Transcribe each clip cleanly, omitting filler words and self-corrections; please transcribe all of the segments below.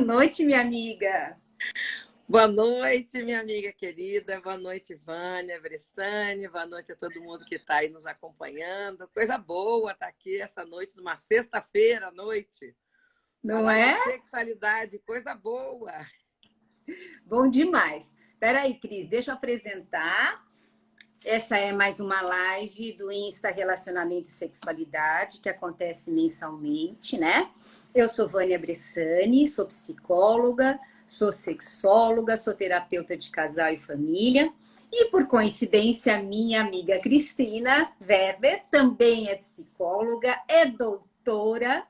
noite, minha amiga. Boa noite, minha amiga querida. Boa noite, Vânia, Bressane. Boa noite a todo mundo que está aí nos acompanhando. Coisa boa estar aqui essa noite, numa sexta-feira à noite. Não Falar é? de sexualidade, coisa boa. Bom demais. Peraí, Cris, deixa eu apresentar. Essa é mais uma live do Insta Relacionamento e Sexualidade, que acontece mensalmente, né? Eu sou Vânia Bressane, sou psicóloga, sou sexóloga, sou terapeuta de casal e família. E, por coincidência, minha amiga Cristina Werber também é psicóloga, é doutora,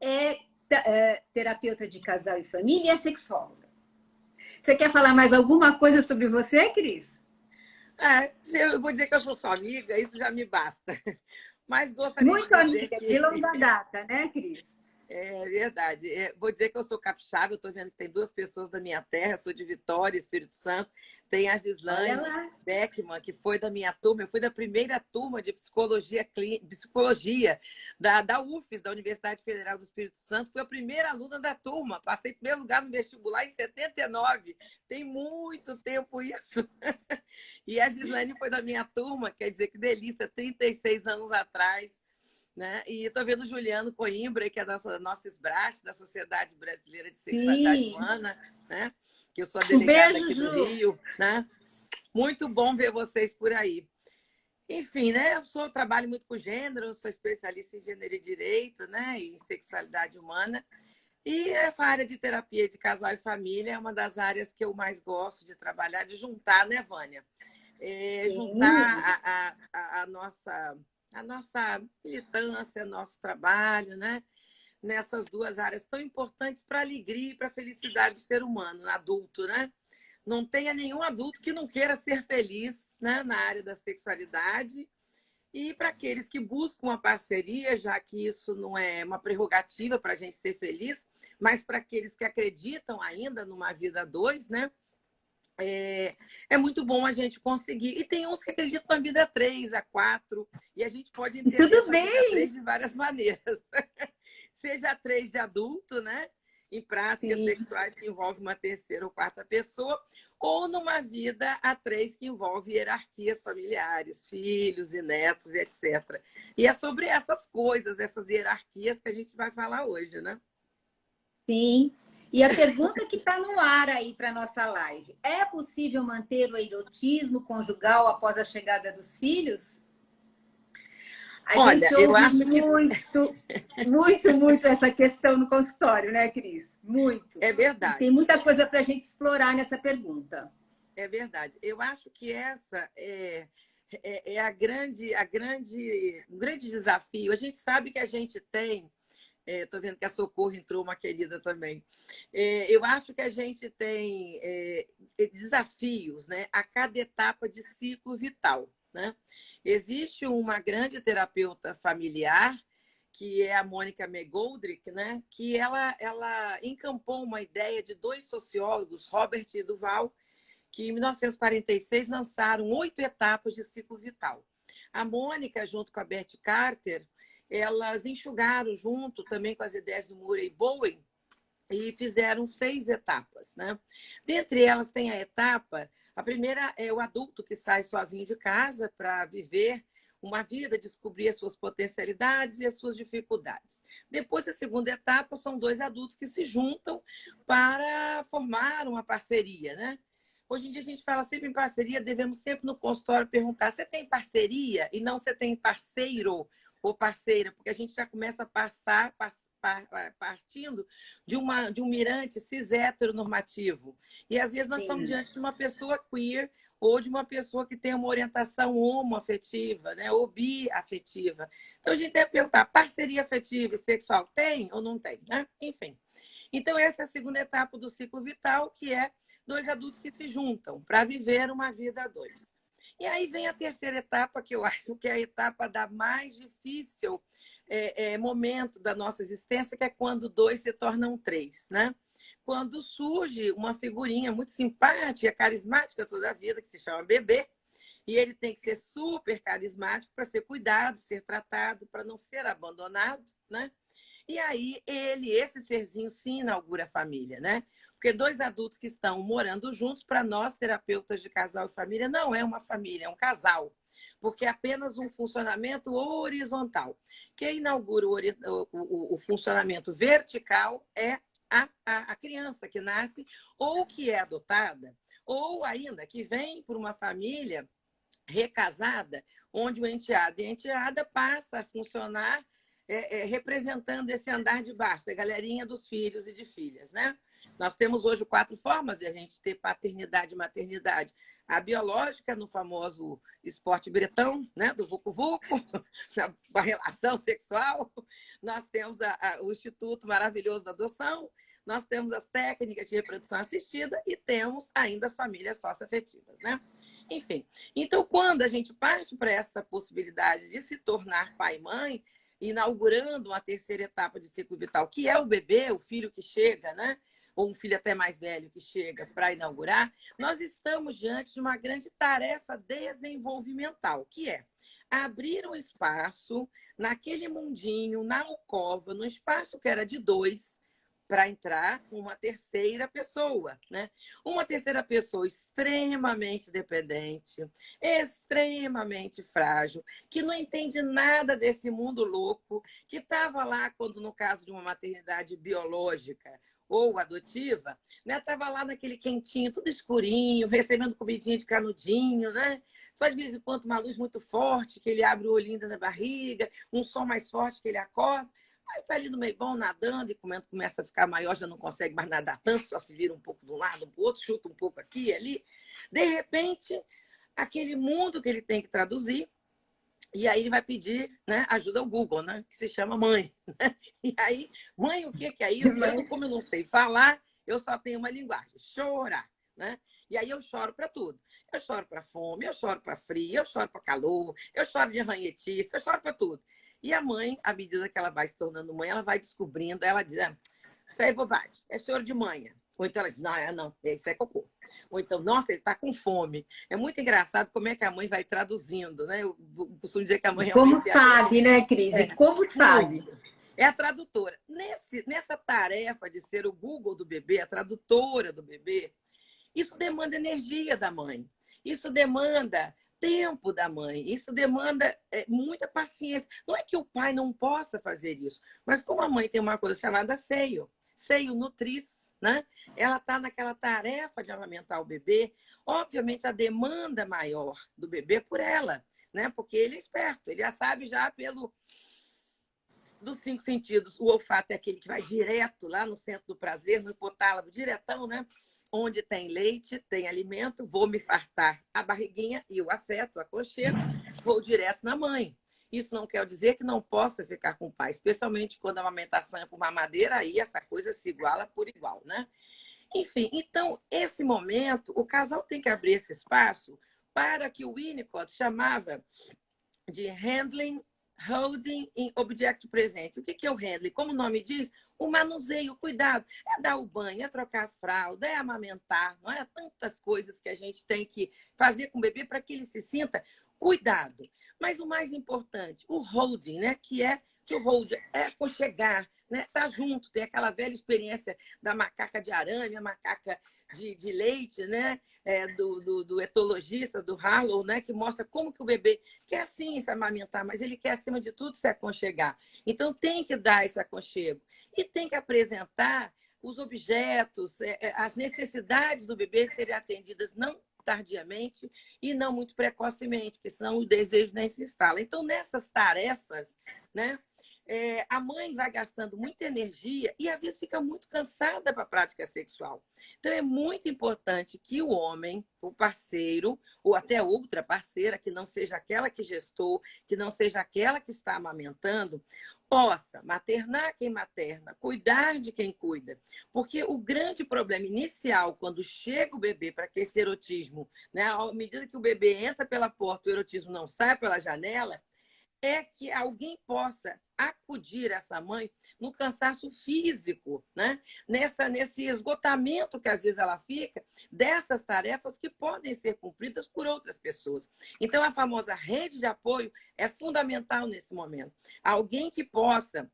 é terapeuta de casal e família e é sexóloga. Você quer falar mais alguma coisa sobre você, Cris? Eu vou dizer que eu sou sua amiga, isso já me basta. Mas gostaria de Muito dizer amiga, de que longa data, né, Cris? é verdade. Vou dizer que eu sou capixaba, eu estou vendo que tem duas pessoas da minha terra, sou de Vitória, Espírito Santo. Tem a Olha Gislane lá. Beckman, que foi da minha turma, eu fui da primeira turma de psicologia da UFES, da Universidade Federal do Espírito Santo. Fui a primeira aluna da turma, passei em primeiro lugar no vestibular em 79. Tem muito tempo isso. E a Gislane foi da minha turma, quer dizer que delícia, 36 anos atrás. Né? E estou vendo o Juliano Coimbra, que é da nossa SBRASH, da Sociedade Brasileira de Sexualidade Sim. Humana, né? Que eu sou a Um delegada beijo, aqui do Ju. Rio. Né? Muito bom ver vocês por aí. Enfim, né? Trabalho muito com gênero, sou especialista em gênero e direito, né? E em sexualidade humana. E essa área de terapia de casal e família é uma das áreas que eu mais gosto de trabalhar, de juntar, né, Vânia? Sim. Juntar a nossa militância, nosso trabalho, né? Nessas duas áreas tão importantes para a alegria e para a felicidade do ser humano, adulto, né? Não tenha nenhum adulto que não queira ser feliz, né, na área da sexualidade. E para aqueles que buscam uma parceria, já que isso não é uma prerrogativa para a gente ser feliz, mas para aqueles que acreditam ainda numa vida a dois, né? É muito bom a gente conseguir. E tem uns que acreditam na vida a três, a quatro, e a gente pode entender Tudo essa vida a bem? três de várias maneiras. Seja a três de adulto, né? Em práticas Sim. sexuais que envolvem uma terceira ou quarta pessoa, ou numa vida a três que envolve hierarquias familiares, filhos e netos, etc. E é sobre essas coisas, essas hierarquias que a gente vai falar hoje, né? Sim. E a pergunta que está no ar aí para nossa live: é possível manter o erotismo conjugal após a chegada dos filhos? A Olha, gente eu ouve acho que muito essa questão no consultório, né, Cris? Muito. é E tem verdade. muita coisa para a gente explorar nessa pergunta. É verdade. Eu acho que essa é o grande desafio. A gente sabe que a gente tem. Estou vendo que a Socorro entrou, uma querida também. Eu acho que a gente tem desafios, né, a cada etapa de ciclo vital. Né? Existe uma grande terapeuta familiar, que é a Mônica McGoldrick, né, que ela encampou uma ideia de dois sociólogos, Robert e Duval, que em 1946 lançaram 8 etapas de ciclo vital. A Mônica, junto com a Beth Carter, elas enxugaram junto também com as ideias do Murray Bowen e fizeram 6 etapas. Né? Dentre elas tem a primeira é o adulto que sai sozinho de casa para viver uma vida, descobrir as suas potencialidades e as suas dificuldades. Depois, a segunda etapa são dois adultos que se juntam para formar uma parceria, né? Hoje em dia a gente fala sempre em parceria, devemos sempre no consultório perguntar: você tem parceria? E não você tem parceiro ou parceira, porque a gente já começa a partindo de um mirante cis heteronormativo. E às vezes nós estamos Sim. diante de uma pessoa queer ou de uma pessoa que tem uma orientação homoafetiva, né, ou biafetiva. Então a gente deve perguntar: parceria afetiva e sexual tem ou não tem? Né? Enfim. Então, essa é a segunda etapa do ciclo vital, que é dois adultos que se juntam para viver uma vida a dois. E aí vem a terceira etapa, que eu acho que é a etapa da mais difícil momento da nossa existência, que é quando dois se tornam três, né? Quando surge uma figurinha muito simpática, carismática toda a vida, que se chama bebê, e ele tem que ser super carismático para ser cuidado, ser tratado, para não ser abandonado, né? E aí esse serzinho sim inaugura a família, né? Porque dois adultos que estão morando juntos, para nós, terapeutas de casal e família, não é uma família, é um casal. Porque é apenas um funcionamento horizontal. Quem inaugura o funcionamento vertical é a criança que nasce ou que é adotada, ou ainda que vem por uma família recasada, onde o enteado e a enteada passa a funcionar representando esse andar de baixo, da galerinha dos filhos e de filhas, né? Nós temos hoje 4 formas de a gente ter paternidade e maternidade. A biológica, no famoso esporte bretão, né? Do vucu-vucu, a relação sexual. Nós temos o Instituto Maravilhoso da Adoção, nós temos as técnicas de reprodução assistida e temos ainda as famílias socioafetivas, né? Enfim, então quando a gente parte para essa possibilidade de se tornar pai e mãe, inaugurando uma terceira etapa de ciclo vital, que é o bebê, o filho que chega, né? Ou um filho até mais velho que chega para inaugurar, nós estamos diante de uma grande tarefa desenvolvimental, que é abrir um espaço naquele mundinho, na alcova, no espaço que era de 2, para entrar uma terceira pessoa, né? Uma terceira pessoa extremamente dependente, extremamente frágil, que não entende nada desse mundo louco, que estava lá quando, no caso de uma maternidade biológica ou adotiva, né? Estava lá naquele quentinho, tudo escurinho, recebendo comidinha de canudinho, né? Só de vez em quando uma luz muito forte, que ele abre o olhinho da barriga, um som mais forte que ele acorda. Mas está ali no meio bom, nadando, e quando começa a ficar maior, já não consegue mais nadar tanto, só se vira um pouco de um lado, um para o outro, chuta um pouco aqui e ali. De repente, aquele mundo que ele tem que traduzir, e aí ele vai pedir, né, ajuda ao Google, né, que se chama mãe. Né? E aí, mãe, o que é isso? Como eu não sei falar, eu só tenho uma linguagem, chorar. Né? E aí eu choro para tudo. Eu choro para fome, eu choro para frio, eu choro para calor, eu choro de ranhetice, eu choro para tudo. E a mãe, à medida que ela vai se tornando mãe, ela vai descobrindo, ela diz, isso aí é bobagem, é choro de manhã. Ou então ela diz, não, isso é cocô. Ou então, nossa, ele está com fome. É muito engraçado como é que a mãe vai traduzindo, né? Eu costumo dizer que a mãe Como realmente sabe, né, Cris? E como sabe? É a tradutora. Nessa tarefa de ser o Google do bebê, a tradutora do bebê, isso demanda energia da mãe. Isso demanda tempo da mãe. Isso demanda muita paciência. Não é que o pai não possa fazer isso, mas como a mãe tem uma coisa chamada seio nutriz, né? Ela está naquela tarefa de amamentar o bebê. Obviamente, a demanda maior do bebê é por ela, né? Porque ele é esperto, ele já sabe já dos 5 sentidos. O olfato é aquele que vai direto lá no centro do prazer, no hipotálamo, diretão, né? Onde tem leite, tem alimento, vou me fartar a barriguinha e o afeto, o aconchego, vou direto na mãe. Isso não quer dizer que não possa ficar com o pai, especialmente quando a amamentação é por mamadeira, aí essa coisa se iguala por igual, né? Enfim, então, esse momento, o casal tem que abrir esse espaço para que o Winnicott chamava de handling, holding em object presente. O que é o handling? Como o nome diz, o manuseio, o cuidado. É dar o banho, é trocar a fralda, é amamentar, não é? Tantas coisas que a gente tem que fazer com o bebê para que ele se sinta cuidado. Mas o mais importante, o holding, né? Que é to hold, é aconchegar, né? Tá junto, tem aquela velha experiência da macaca de arame, a macaca de leite, né? Do etologista, do Harlow, né? Que mostra como que o bebê quer sim se amamentar, mas ele quer, acima de tudo, se aconchegar. Então, tem que dar esse aconchego. E tem que apresentar os objetos, as necessidades do bebê serem atendidas não tardiamente e não muito precocemente, porque senão o desejo nem se instala. Então, nessas tarefas, né? A mãe vai gastando muita energia e às vezes fica muito cansada para a prática sexual. Então é muito importante que o homem, o parceiro, ou até outra parceira, que não seja aquela que gestou, que não seja aquela que está amamentando, possa maternar quem materna, cuidar de quem cuida. Porque o grande problema inicial, quando chega o bebê para que esse erotismo, né, à medida que o bebê entra pela porta, o erotismo não sai pela janela, é que alguém possa acudir essa mãe no cansaço físico, né? Nesse esgotamento que às vezes ela fica dessas tarefas que podem ser cumpridas por outras pessoas. Então, a famosa rede de apoio é fundamental nesse momento. Alguém que possa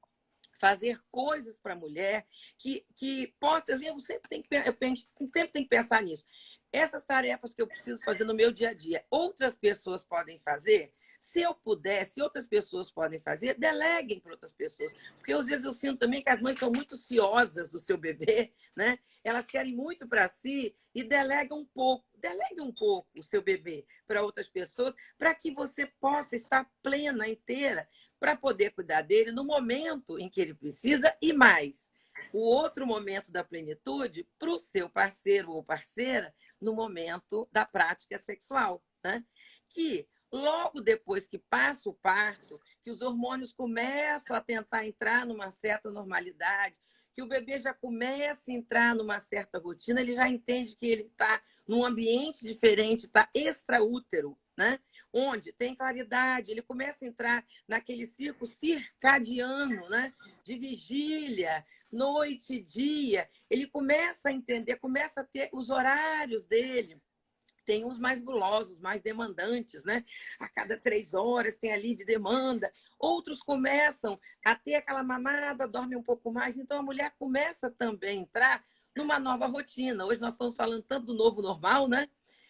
fazer coisas para a mulher que possa... Eu sempre tenho que pensar nisso. Essas tarefas que eu preciso fazer no meu dia a dia, outras pessoas podem fazer? Se eu puder, se outras pessoas podem fazer, deleguem para outras pessoas. Porque às vezes eu sinto também que as mães são muito ciosas do seu bebê, né? Elas querem muito para si e delegam um pouco. Delegue um pouco o seu bebê para outras pessoas, para que você possa estar plena, inteira, para poder cuidar dele no momento em que ele precisa e mais. O outro momento da plenitude para o seu parceiro ou parceira no momento da prática sexual, né? Que logo depois que passa o parto, que os hormônios começam a tentar entrar numa certa normalidade, que o bebê já começa a entrar numa certa rotina, ele já entende que ele está num ambiente diferente, está extraútero, né? Onde tem claridade, ele começa a entrar naquele ciclo circadiano, né? De vigília, noite e dia. Ele começa a entender, começa a ter os horários dele. Tem uns mais gulosos, mais demandantes, né? A cada 3 horas tem a livre demanda. Outros começam a ter aquela mamada, dormem um pouco mais. Então, a mulher começa também a entrar numa nova rotina. Hoje nós estamos falando tanto do novo normal, né?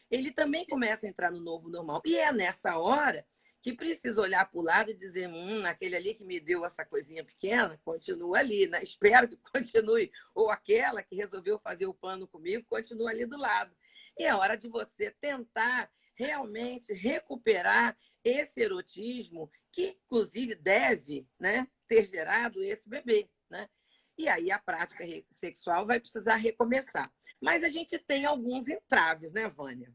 Ele também começa a entrar no novo normal. E é nessa hora que precisa olhar para o lado e dizer, aquele ali que me deu essa coisinha pequena, continua ali, né? Espero que continue. Ou aquela que resolveu fazer o plano comigo, continua ali do lado. E é hora de você tentar realmente recuperar esse erotismo que, inclusive, deve, né, ter gerado esse bebê, né? E aí a prática sexual vai precisar recomeçar. Mas a gente tem alguns entraves, né, Vânia?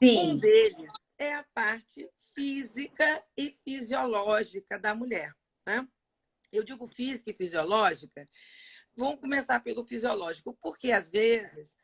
Um Sim. deles é a parte física e fisiológica da mulher, né? Eu digo física e fisiológica, vamos começar pelo fisiológico, porque às vezes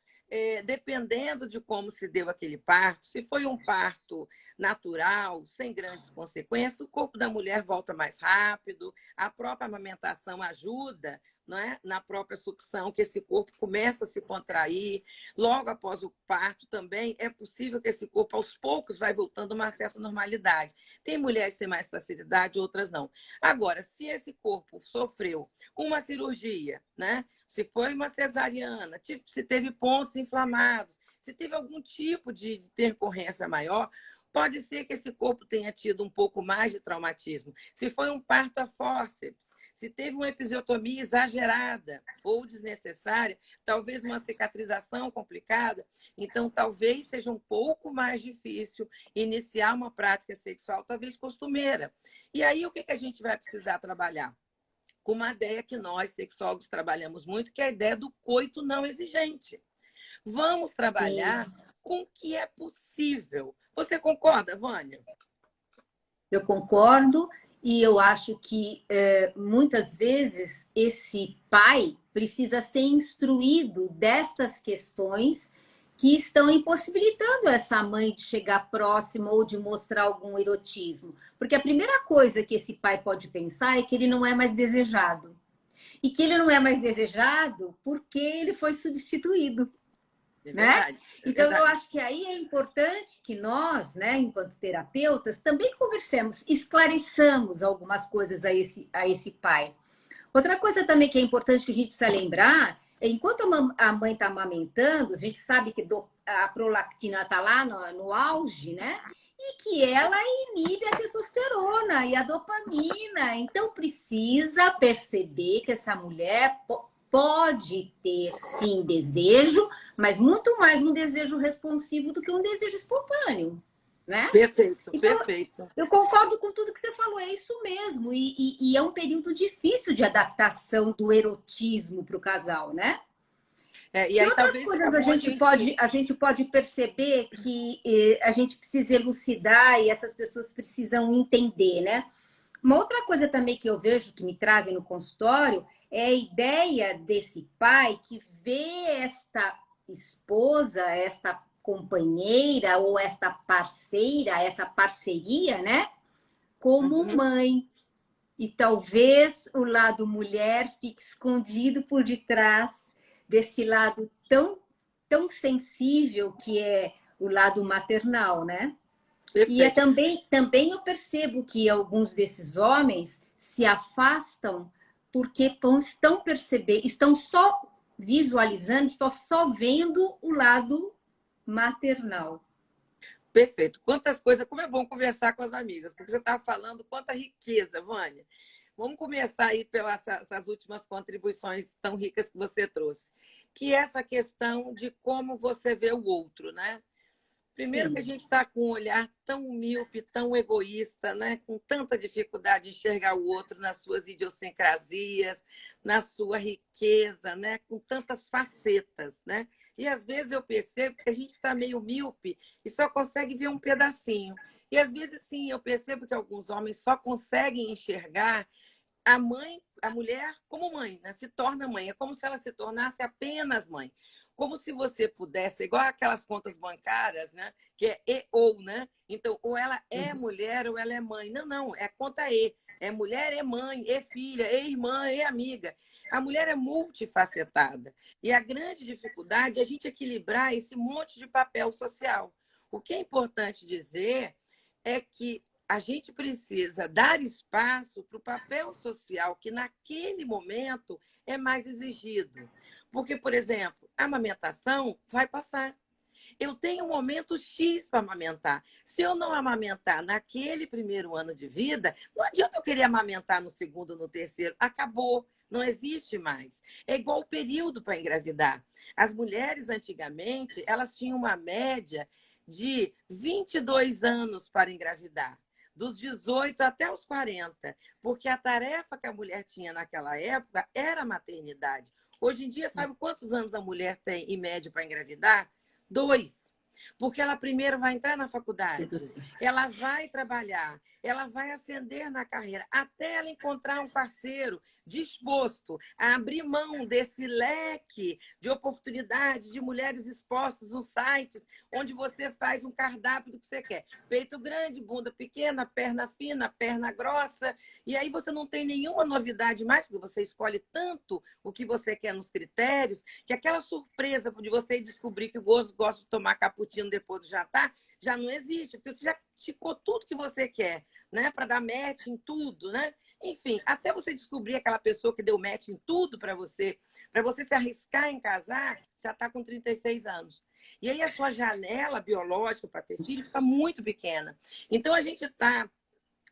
dependendo de como se deu aquele parto, se foi um parto natural, sem grandes consequências, o corpo da mulher volta mais rápido, a própria amamentação ajuda, não é? Na própria sucção, que esse corpo começa a se contrair. Logo após o parto também é possível que esse corpo, aos poucos, vai voltando a uma certa normalidade. Tem mulheres que têm mais facilidade, outras não. Agora, se esse corpo sofreu uma cirurgia, né? Se foi uma cesariana, se teve pontos inflamados, se teve algum tipo de intercorrência maior, pode ser que esse corpo tenha tido um pouco mais de traumatismo. Se foi um parto a fórceps, se teve uma episiotomia exagerada ou desnecessária, talvez uma cicatrização complicada, então talvez seja um pouco mais difícil iniciar uma prática sexual, talvez costumeira. E aí o que a gente vai precisar trabalhar? Com uma ideia que nós, sexólogos, trabalhamos muito, que é a ideia do coito não exigente. Vamos trabalhar com o que é possível. Você concorda, Vânia? Eu concordo e eu acho que muitas vezes esse pai precisa ser instruído destas questões que estão impossibilitando essa mãe de chegar próxima ou de mostrar algum erotismo. Porque a primeira coisa que esse pai pode pensar é que ele não é mais desejado. E que ele não é mais desejado porque ele foi substituído. É Né? verdade, é Então, verdade. eu acho que aí é importante que nós, né, enquanto terapeutas, também conversemos, esclareçamos algumas coisas a esse pai. Outra coisa também que é importante que a gente precisa lembrar é enquanto a mãe está amamentando, a gente sabe que a prolactina está lá no auge, né? E que ela inibe a testosterona e a dopamina. Então, precisa perceber que essa mulher pode ter, sim, desejo, mas muito mais um desejo responsivo do que um desejo espontâneo, né? Perfeito, Então, perfeito. eu concordo com tudo que você falou, é isso mesmo. E é um período difícil de adaptação do erotismo para o casal, né? E aí outras talvez coisas seja bom a gente pode perceber que a gente precisa elucidar e essas pessoas precisam entender, né? Uma outra coisa também que eu vejo que me trazem no consultório é a ideia desse pai que vê esta esposa, esta companheira ou esta parceira, essa parceria, né? Como mãe. E talvez o lado mulher fique escondido por detrás desse lado tão sensível que é o lado maternal, né? Perfeito. E também eu percebo que alguns desses homens se afastam porque estão percebendo, estão só visualizando, estão só vendo o lado maternal. Perfeito. Quantas coisas, como é bom conversar com as amigas, porque você está falando quanta riqueza, Vânia. Vamos começar aí pelas essas últimas contribuições tão ricas que você trouxe, que é essa questão de como você vê o outro, né? Primeiro que a gente está com um olhar tão míope, tão egoísta, né? Com tanta dificuldade de enxergar o outro nas suas idiosincrasias, na sua riqueza, né? Com tantas facetas, né? E às vezes eu percebo que a gente está meio míope e só consegue ver um pedacinho. E às vezes, sim, eu percebo que alguns homens só conseguem enxergar a mãe, a mulher como mãe, né? Se torna mãe. É como se ela se tornasse apenas mãe. Como se você pudesse, igual aquelas contas bancárias, né? Que é e ou, né? Então, ou ela é mulher ou ela é mãe. Não, não, é conta e. É mulher, é mãe, é filha, é irmã, é amiga. A mulher é multifacetada. E a grande dificuldade é a gente equilibrar esse monte de papel social. O que é importante dizer é que a gente precisa dar espaço para o papel social que, naquele momento, é mais exigido. Porque, por exemplo, a amamentação vai passar. Eu tenho um momento X para amamentar. Se eu não amamentar naquele primeiro ano de vida, não adianta eu querer amamentar no segundo, no terceiro. Acabou. Não existe mais. É igual o período para engravidar. As mulheres, antigamente, elas tinham uma média de 22 anos para engravidar, dos 18 até os 40, porque a tarefa que a mulher tinha naquela época era a maternidade. Hoje em dia, sabe quantos anos a mulher tem em média para engravidar? 2. Porque ela primeiro vai entrar na faculdade, ela vai trabalhar, ela vai ascender na carreira, até ela encontrar um parceiro disposto a abrir mão desse leque de oportunidades de mulheres expostas nos sites, onde você faz um cardápio do que você quer. Peito grande, bunda pequena, perna fina, perna grossa. E aí você não tem nenhuma novidade mais, porque você escolhe tanto o que você quer nos critérios, que aquela surpresa de você descobrir que o gosta de tomar cappuccino depois do jantar, já não existe, porque você já ticou tudo que você quer, né? Para dar match em tudo, né? Enfim, até você descobrir aquela pessoa que deu match em tudo para você se arriscar em casar, já está com 36 anos. E aí a sua janela biológica para ter filho fica muito pequena. Então a gente está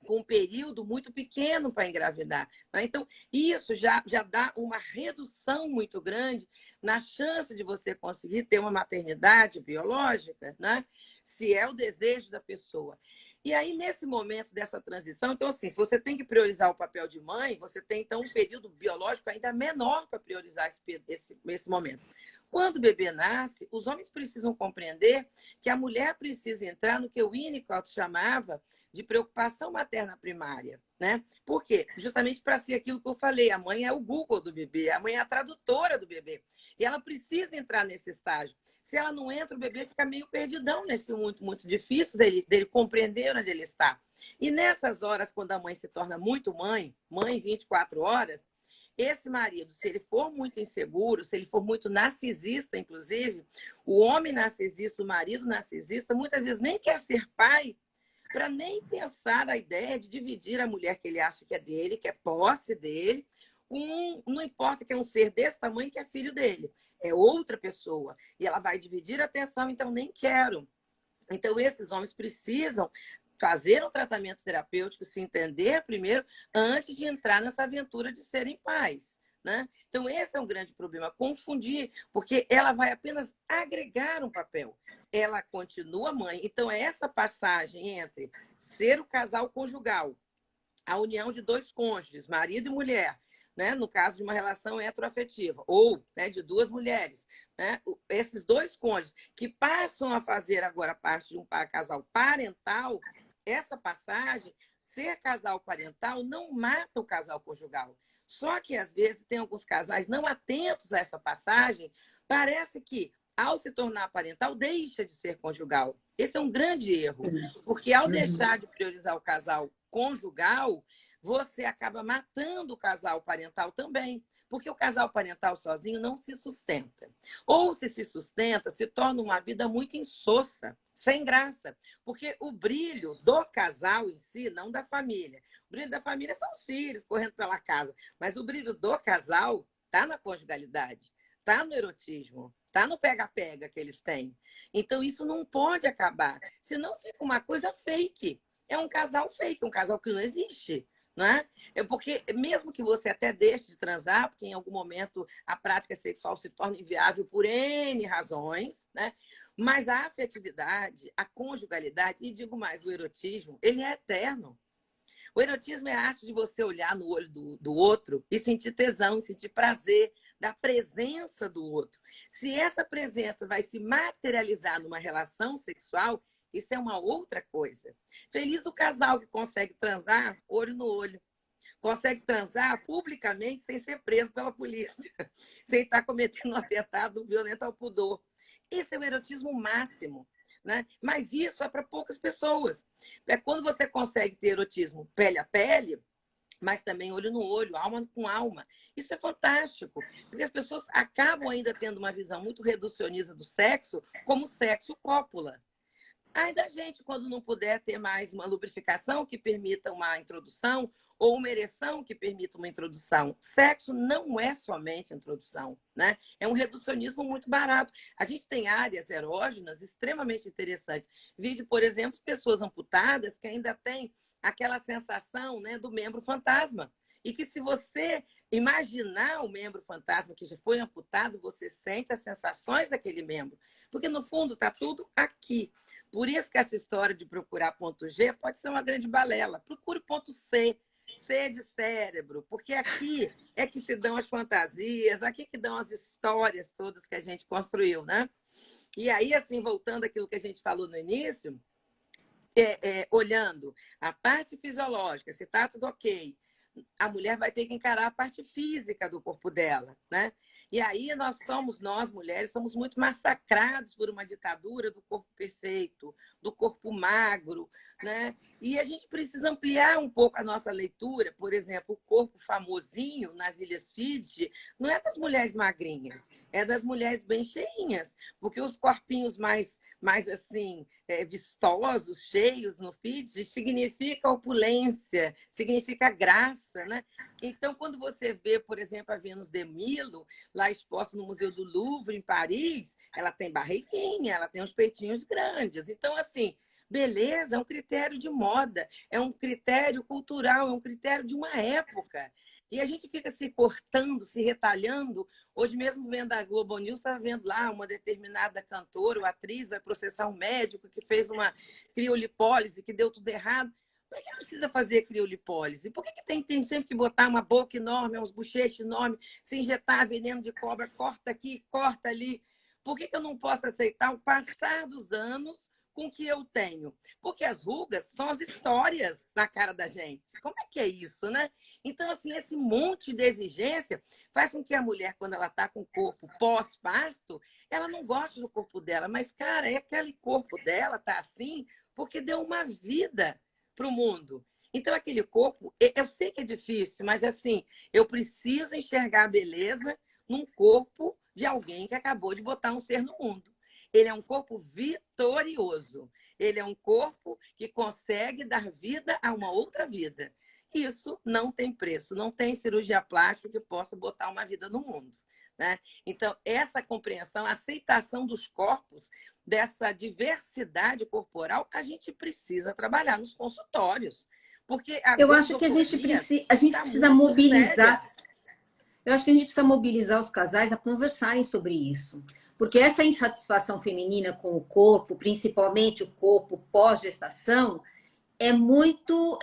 com um período muito pequeno para engravidar, né? Então, isso já dá uma redução muito grande na chance de você conseguir ter uma maternidade biológica, né? Se é o desejo da pessoa. E aí, nesse momento dessa transição, então, assim, se você tem que priorizar o papel de mãe, você tem, então, um período biológico ainda menor para priorizar esse momento. Quando o bebê nasce, os homens precisam compreender que a mulher precisa entrar no que o Winnicott chamava de preocupação materna primária, né? Por quê? Justamente para ser aquilo que eu falei, a mãe é o Google do bebê, a mãe é a tradutora do bebê. E ela precisa entrar nesse estágio. Se ela não entra, o bebê fica meio perdidão nesse muito difícil dele compreender onde ele está. E nessas horas, quando a mãe se torna muito mãe 24 horas, esse marido, se ele for muito inseguro, se ele for muito narcisista, inclusive, o homem narcisista, o marido narcisista, muitas vezes nem quer ser pai, para nem pensar a ideia de dividir a mulher que ele acha que é dele, que é posse dele, não importa que é um ser desse tamanho que é filho dele, é outra pessoa. E ela vai dividir a atenção, então nem quero. Então, esses homens precisam fazer um tratamento terapêutico, se entender primeiro, antes de entrar nessa aventura de serem pais, né? Então, esse é um grande problema, confundir, porque ela vai apenas agregar um papel. Ela continua mãe. Então, é essa passagem entre ser o casal conjugal, a união de dois cônjuges, marido e mulher, né? No caso de uma relação heteroafetiva, ou, né, de duas mulheres, né? Esses dois cônjuges que passam a fazer agora parte de um casal parental, essa passagem, ser casal parental, não mata o casal conjugal. Só que, às vezes, tem alguns casais não atentos a essa passagem, parece que, ao se tornar parental, deixa de ser conjugal. Esse é um grande erro, porque ao deixar de priorizar o casal conjugal, você acaba matando o casal parental também. Porque o casal parental sozinho não se sustenta. Ou se sustenta, se torna uma vida muito insossa, sem graça. Porque o brilho do casal em si, não da família. O brilho da família são os filhos correndo pela casa. Mas o brilho do casal está na conjugalidade, está no erotismo, está no pega-pega que eles têm. Então, isso não pode acabar. Senão fica uma coisa fake. É um casal fake, um casal que não existe. Não é? Porque mesmo que você até deixe de transar, porque em algum momento a prática sexual se torna inviável por N razões, né? Mas a afetividade, a conjugalidade, e digo mais, o erotismo, ele é eterno. O erotismo é a arte de você olhar no olho do outro e sentir tesão, sentir prazer da presença do outro. Se essa presença vai se materializar numa relação sexual, isso é uma outra coisa. Feliz o casal que consegue transar olho no olho. Consegue transar publicamente sem ser preso pela polícia. Sem estar cometendo um atentado violento ao pudor. Esse é o erotismo máximo. Né? Mas isso é para poucas pessoas. É quando você consegue ter erotismo pele a pele, mas também olho no olho, alma com alma. Isso é fantástico, porque as pessoas acabam ainda tendo uma visão muito reducionista do sexo como sexo cópula. Ai da gente, quando não puder ter mais uma lubrificação que permita uma introdução ou uma ereção que permita uma introdução. Sexo não é somente introdução, né? É um reducionismo muito barato. A gente tem áreas erógenas extremamente interessantes. Vídeo, por exemplo, de pessoas amputadas que ainda têm aquela sensação, né, do membro fantasma. E que se você imaginar o membro fantasma que já foi amputado, você sente as sensações daquele membro. Porque, no fundo, está tudo aqui. Por isso que essa história de procurar ponto G pode ser uma grande balela. Procure ponto C. C de cérebro. Porque aqui é que se dão as fantasias, aqui que dão as histórias todas que a gente construiu, né? E aí, assim, voltando àquilo que a gente falou no início, olhando a parte fisiológica, se está tudo ok, a mulher vai ter que encarar a parte física do corpo dela, né? E aí nós mulheres, somos muito massacrados por uma ditadura do corpo perfeito, do corpo magro, né? E a gente precisa ampliar um pouco a nossa leitura. Por exemplo, o corpo famosinho nas Ilhas Fiji não é das mulheres magrinhas, é das mulheres bem cheinhas, porque os corpinhos mais assim, vistosos, cheios no Fiji, significa opulência, significa graça, né? Então, quando você vê, por exemplo, a Vênus de Milo, lá exposta no Museu do Louvre, em Paris, ela tem barriguinha, ela tem uns peitinhos grandes. Então, assim, beleza é um critério de moda, é um critério cultural, é um critério de uma época. E a gente fica se cortando, se retalhando. Hoje mesmo, vendo a Globo News, estava vendo lá uma determinada cantora ou atriz vai processar um médico que fez uma criolipólise, que deu tudo errado. Por que precisa fazer criolipólise? Por que tem sempre que botar uma boca enorme, uns bochechos enormes, se injetar veneno de cobra, corta aqui, corta ali? Por que eu não posso aceitar o passar dos anos com o que eu tenho? Porque as rugas são as histórias na cara da gente. Como é que é isso, né? Então, assim, esse monte de exigência faz com que a mulher, quando ela está com o corpo pós-parto, ela não goste do corpo dela. Mas, cara, é aquele corpo dela tá assim porque deu uma vida para o mundo. Então, aquele corpo, eu sei que é difícil, mas assim, eu preciso enxergar a beleza num corpo de alguém que acabou de botar um ser no mundo. Ele é um corpo vitorioso. Ele é um corpo que consegue dar vida a uma outra vida. Isso não tem preço, não tem cirurgia plástica que possa botar uma vida no mundo. Né? Então, essa compreensão, a aceitação dos corpos, dessa diversidade corporal, a gente precisa trabalhar nos consultórios. Porque eu acho que a gente precisa mobilizar. Eu acho que a gente precisa mobilizar os casais a conversarem sobre isso. Porque essa insatisfação feminina com o corpo, principalmente o corpo pós-gestação, é muito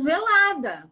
velada.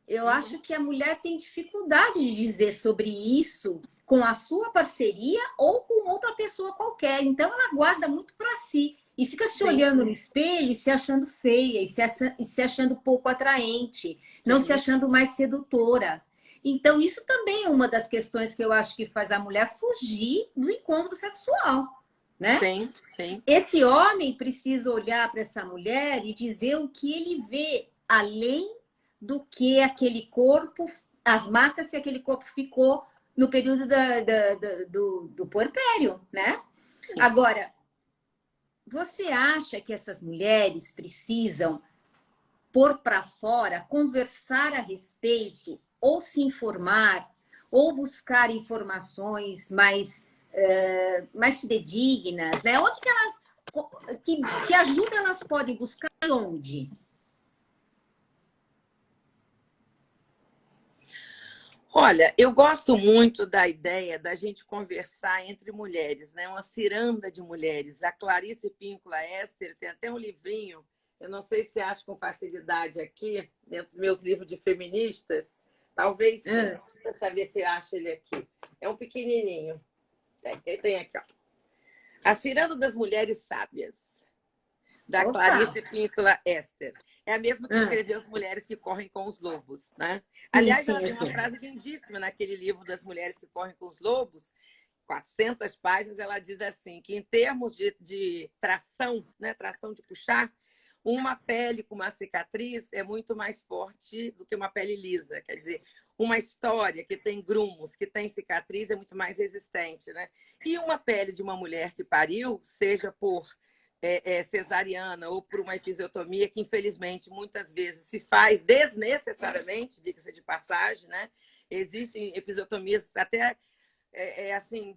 Eu acho que a mulher tem dificuldade de dizer sobre isso com a sua parceria ou com outra pessoa qualquer. Então, ela guarda muito para si e fica se olhando no espelho e se achando feia e se achando pouco atraente, não se achando mais sedutora. Então, isso também é uma das questões que eu acho que faz a mulher fugir do encontro sexual, né? Sim, sim. Esse homem precisa olhar para essa mulher e dizer o que ele vê, além do que aquele corpo as marcas que aquele corpo ficou no período do puerpério, né? Agora, você acha que essas mulheres precisam pôr para fora, conversar a respeito, ou se informar, ou buscar informações mais fidedignas, né? Onde que elas, que ajuda elas podem buscar e onde? Olha, eu gosto muito da ideia da gente conversar entre mulheres, né? Uma ciranda de mulheres. A Clarice Píncola Ester tem até um livrinho, eu não sei se acho com facilidade aqui, dentro dos meus livros de feministas, talvez sim. Deixa eu ver se eu acho ele aqui. É um pequenininho. Tem aqui, ó. A Ciranda das Mulheres Sábias, da Opa! Clarice Píncola Ester. É a mesma que escreveu As Mulheres que Correm com os Lobos, né? Aliás, ela tem uma frase lindíssima naquele livro das Mulheres que Correm com os Lobos, 400 páginas, ela diz assim, que em termos de tração, né, tração de puxar, uma pele com uma cicatriz é muito mais forte do que uma pele lisa. Quer dizer, uma história que tem grumos, que tem cicatriz, é muito mais resistente, né? E uma pele de uma mulher que pariu, seja por cesariana ou por uma episiotomia, que infelizmente muitas vezes se faz desnecessariamente, diga-se de passagem, né? Existem episiotomias até assim,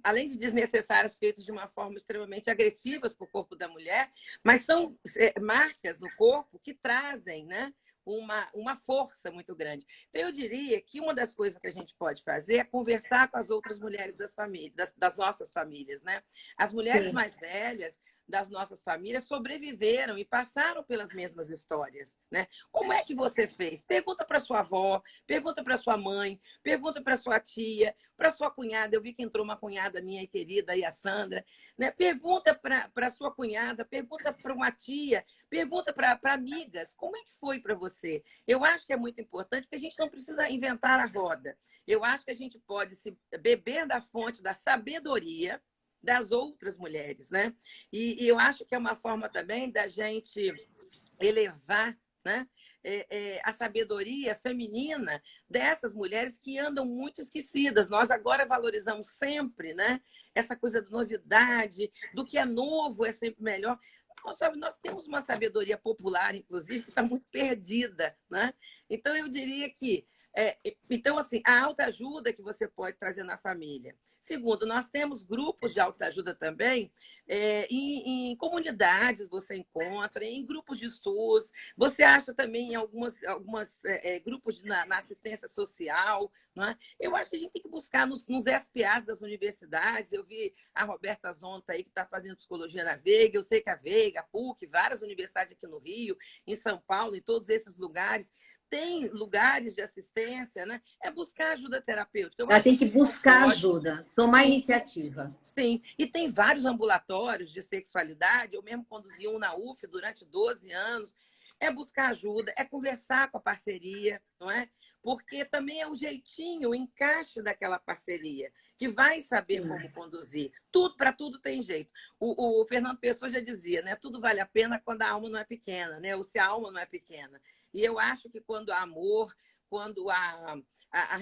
além de desnecessárias, feitas de uma forma extremamente agressivas para o corpo da mulher, mas são marcas no corpo que trazem, né, uma força muito grande. Então, eu diria que uma das coisas que a gente pode fazer é conversar com as outras mulheres das famílias, das nossas famílias, né? As mulheres mais velhas das nossas famílias sobreviveram e passaram pelas mesmas histórias, né? Como é que você fez? Pergunta para sua avó, pergunta para sua mãe, pergunta para sua tia, para sua cunhada. Eu vi que entrou uma cunhada minha querida, aí a Sandra, né? Pergunta para sua cunhada, pergunta para uma tia, pergunta para amigas, como é que foi para você? Eu acho que é muito importante, porque a gente não precisa inventar a roda. Eu acho que a gente pode se beber da fonte da sabedoria das outras mulheres, né? E eu acho que é uma forma também da gente elevar, né, a sabedoria feminina dessas mulheres que andam muito esquecidas. Nós agora valorizamos sempre, né, essa coisa da novidade, do que é novo é sempre melhor. Nós temos uma sabedoria popular, inclusive, que está muito perdida, né? Então, eu diria que então, assim, a autoajuda que você pode trazer na família. Segundo, nós temos grupos de autoajuda também, em comunidades você encontra, em grupos de SUS, você acha também em algumas grupos na assistência social. Não é? Eu acho que a gente tem que buscar nos SPAs das universidades. Eu vi a Roberta Zonta aí, que está fazendo psicologia na Veiga, eu sei que a Veiga, a PUC, várias universidades aqui no Rio, em São Paulo, em todos esses lugares, tem lugares de assistência, né? É buscar ajuda terapêutica. Ela tem que buscar ajuda, tomar iniciativa. Sim, e tem vários ambulatórios de sexualidade. Eu mesmo conduzi um na UF durante 12 anos. É buscar ajuda, é conversar com a parceria, não é? Porque também é o jeitinho, o encaixe daquela parceria, que vai saber como conduzir. Tudo, para tudo tem jeito. O Fernando Pessoa já dizia, né? Tudo vale a pena quando a alma não é pequena, né? Ou se a alma não é pequena. E eu acho que quando há amor, quando a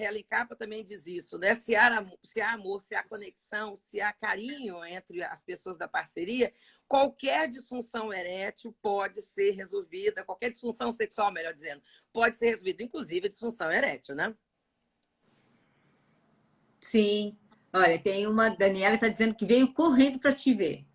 Helen Capa também diz isso, né? Se há amor, se há conexão, se há carinho entre as pessoas da parceria, qualquer disfunção erétil pode ser resolvida, qualquer disfunção sexual, melhor dizendo, pode ser resolvida, inclusive a disfunção erétil, né? Sim. Olha, tem uma Daniela que está dizendo que veio correndo para te ver.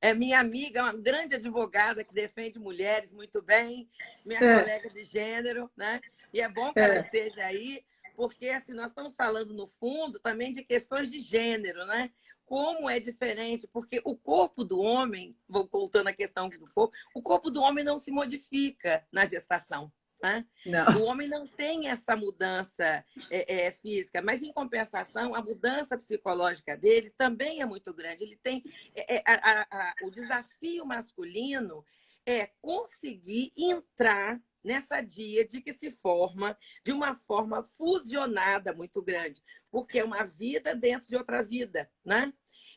É minha amiga, uma grande advogada que defende mulheres muito bem, minha colega de gênero, né? E é bom que ela esteja aí, porque assim, nós estamos falando, no fundo, também de questões de gênero, né? Como é diferente, porque o corpo do homem, voltando à questão do corpo, o corpo do homem não se modifica na gestação. Né? O homem não tem essa mudança física, mas, em compensação, a mudança psicológica dele também é muito grande. Ele tem o desafio masculino é conseguir entrar nessa díade que se forma de uma forma fusionada muito grande, porque é uma vida dentro de outra vida, né?